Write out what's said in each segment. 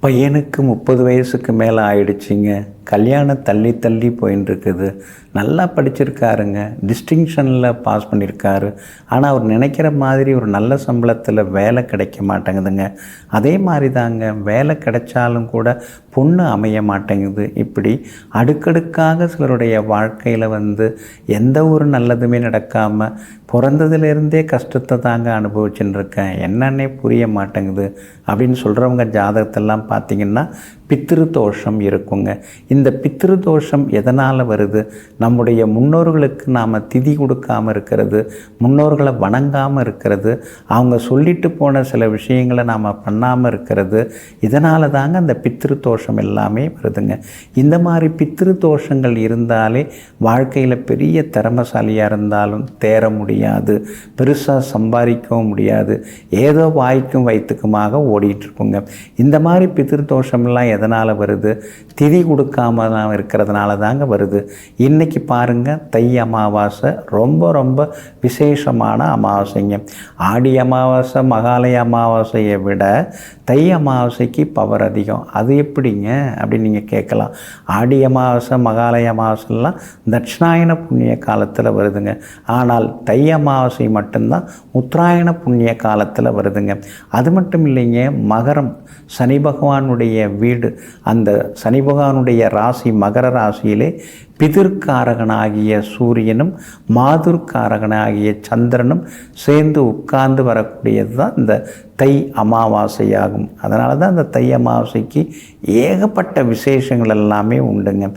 பையனுக்கு 30 வயசுக்கு மேலே ஆயிடுச்சிங்க. கல்யாணம் தள்ளி தள்ளி போயின்னு இருக்குது. நல்லா படிச்சிருக்காருங்க, டிஸ்டிங்ஷனில் பாஸ் பண்ணியிருக்காரு. ஆனால் அவர் நினைக்கிற மாதிரி ஒரு நல்ல சம்பளத்தில் வேலை கிடைக்க மாட்டேங்குதுங்க. அதே மாதிரி தாங்க, வேலை கிடைச்சாலும் கூட பொண்ணு அமைய மாட்டேங்குது. இப்படி அடுக்கடுக்காக சிலருடைய வாழ்க்கையில் எந்த ஒரு நல்லதுமே நடக்காமல் பிறந்ததுலேருந்தே கஷ்டத்தை தாங்க அனுபவிச்சுன்னு இருக்கேன், என்னன்னே புரிய மாட்டேங்குது அப்படின்னு சொல்கிறவங்க ஜாதகத்தெல்லாம் பார்த்திங்கன்னா பித்ரு தோஷம் இருக்குங்க. இந்த பித்ரு தோஷம் எதனால் வருது? நம்முடைய முன்னோர்களுக்கு நாம் திதி கொடுக்காமல் இருக்கிறது, முன்னோர்களை வணங்காமல் இருக்கிறது, அவங்க சொல்லிட்டு போன சில விஷயங்களை நாம் பண்ணாமல் இருக்கிறது. இதனால தாங்க அந்த பித்ரு தோஷம் எல்லாமே வருதுங்க. இந்த மாதிரி பித்ரு தோஷங்கள் இருந்தாலே வாழ்க்கையில் பெரிய திறமசாலியாக இருந்தாலும் தேர முடியாது, பெருசாக சம்பாதிக்கவும் முடியாது, ஏதோ வாய்க்கும் வயிற்றுக்குமாக ஓடிட்டுருக்குங்க. இந்த மாதிரி பித்ரு தோஷம்லாம் எதனால் வருது? திதி கொடுக்காம இருக்கிறதுனால தாங்க வருது. இன்றைக்கி பாருங்கள், தை அமாவாசை ரொம்ப ரொம்ப விசேஷமான அமாவாசைங்க. ஆடி அமாவாசை மகாலய அமாவாசையை விட தை அமாவாசைக்கு பவர் அதிகம். அது எப்படிங்க அப்படின்னு நீங்கள் கேட்கலாம். ஆடி அமாவாசை மகாலய அமாவாசைலாம் தட்சிணாயன புண்ணிய காலத்தில் வருதுங்க. ஆனால் தை அமாவாசை மட்டும்தான் உத்தராயண புண்ணிய காலத்தில் வருதுங்க. அது மட்டும் இல்லைங்க, மகரம் சனி பகவானுடைய வீடு, அந்த சனி பகவானுடைய ராசி மகர ராசியிலே பிதிர்காரகனாகிய சூரியனும் மாதுர்காரகனாகிய சந்திரனும் சேர்ந்து உட்கார்ந்து வரக்கூடியது தான் இந்த தை அமாவாசையாகும். அதனால தான் இந்த தை அமாவாசைக்கு ஏகப்பட்ட விசேஷங்கள் எல்லாமே உண்டுங்க.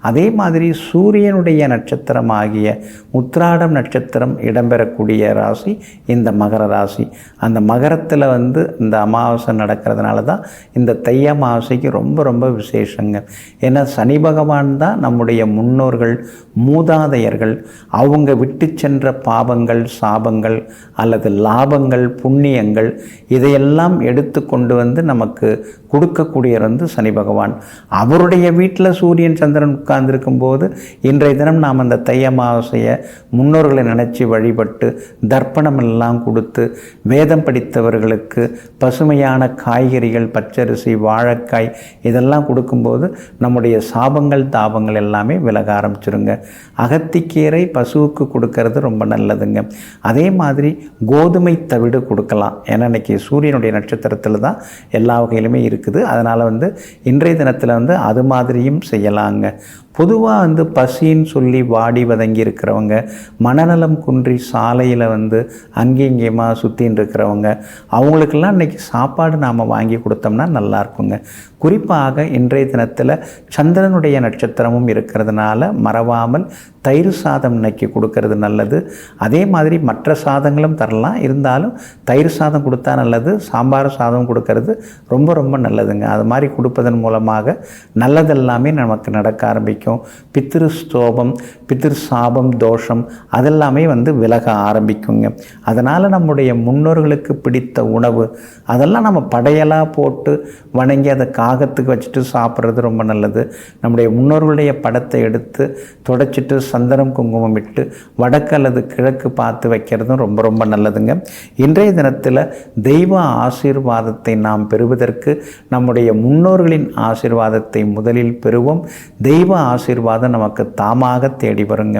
அதே மாதிரி சூரியனுடைய நட்சத்திரம் ஆகிய உத்திராடம் நட்சத்திரம் இடம்பெறக்கூடிய ராசி இந்த மகர ராசி. அந்த மகரத்தில் இந்த அமாவாசை நடக்கிறதுனால தான் இந்த தை அமாவாசைக்கு ரொம்ப ரொம்ப விசேஷங்க. ஏன்னா சனி பகவான் தான் நம்முடைய முன்னோர்கள், மூதாதையர்கள், அவங்க விட்டு சென்ற பாவங்கள், சாபங்கள் அல்லது லாபங்கள், புண்ணியங்கள் இதையெல்லாம் எடுத்து கொண்டு நமக்கு கொடுக்கக்கூடியவர் சனி பகவான். அவருடைய வீட்டில் சூரியன் சந்திரன் உட்கார்ந்துருக்கும் போது இன்றைய தினம் நாம் அந்த தை அமாவாசையை முன்னோர்களை நினச்சி வழிபட்டு தர்ப்பணம் எல்லாம் கொடுத்து வேதம் படித்தவர்களுக்கு பசுமையான காய்கறிகள், பச்சரிசி, வாழைக்காய் இதெல்லாம் கொடுக்கும்போது நம்முடைய சாபங்கள், தாபங்கள் எல்லாமே விலக ஆரம்பிச்சிருங்க. அகத்திக்கீரை பசுவுக்கு கொடுக்கறது ரொம்ப நல்லதுங்க. அதே மாதிரி கோதுமை தவிடு கொடுக்கலாம். ஏன்னா இன்றைக்கி சூரியனுடைய நட்சத்திரத்தில் தான் எல்லா வகையிலுமே இருக்குது. அதனால் இன்றைய தினத்தில் அது மாதிரியும் செய்யலாங்க. பொதுவாக பசின்னு சொல்லி வாடி வதங்கி இருக்கிறவங்க, மனநலம் குன்றி சாலையில் அங்கே இங்கேயுமா சுற்றின்னு இருக்கிறவங்க, அவங்களுக்கெல்லாம் இன்றைக்கி சாப்பாடு நாம் வாங்கி கொடுத்தோம்னா நல்லா இருக்குங்க. குறிப்பாக இன்றைய தினத்தில் சந்திரனுடைய நட்சத்திரமும் இருக்கிறதுனால மறவாமல் தயிர் சாதம் இன்னைக்கு கொடுக்கறது நல்லது. அதே மாதிரி மற்ற சாதங்களும் தரலாம், இருந்தாலும் தயிர் சாதம் கொடுத்தா நல்லது. சாம்பார் சாதம் கொடுக்கறது ரொம்ப ரொம்ப நல்லதுங்க. அது மாதிரி கொடுப்பதன் மூலமாக நல்லதெல்லாமே நமக்கு நடக்க ஆரம்பிக்கும். பித்ரு ஸ்தோபம், பித்ரு சாபம், தோஷம் அதெல்லாமே விலக ஆரம்பிக்குங்க. அதனால் நம்முடைய முன்னோர்களுக்கு பிடித்த உணவு அதெல்லாம் நம்ம படையலாக போட்டு வணங்கி அதை காகத்துக்கு வச்சுட்டு சாப்பிட்றது ரொம்ப நல்லது. நம்முடைய முன்னோர்களுடைய படத்தை எடுத்து தொடச்சிட்டு சந்தனம் குங்குமம் இட்டு வடக்கு அல்லது கிழக்கு பார்த்து வைக்கிறதும் ரொம்ப ரொம்ப நல்லதுங்க. இன்றைய தினத்தில் தெய்வ ஆசீர்வாதத்தை நாம் பெறுவதற்கு நம்முடைய முன்னோர்களின் ஆசீர்வாதத்தை முதலில் பெறுவோம். தெய்வ ஆசீர்வாதம் நமக்கு தாமாக தேடி வருங்க.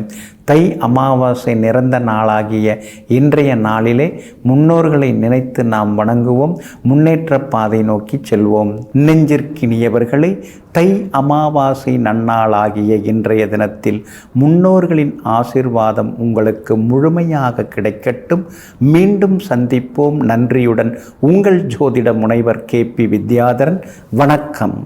தை அமாவாசை நிறந்த நாளாகிய இன்றைய நாளிலே முன்னோர்களை நினைத்து நாம் வணங்குவோம், முன்னேற்ற பாதை நோக்கி செல்வோம். நெஞ்சிற்கினியவர்களை, தை அமாவாசை நன்னாளாகிய இன்றைய தினத்தில் முன்னோர்களின் ஆசீர்வாதம் உங்களுக்கு முழுமையாக கிடைக்கட்டும். மீண்டும் சந்திப்போம். நன்றியுடன் உங்கள் ஜோதிட முனைவர் KP வித்யாதரன். வணக்கம்.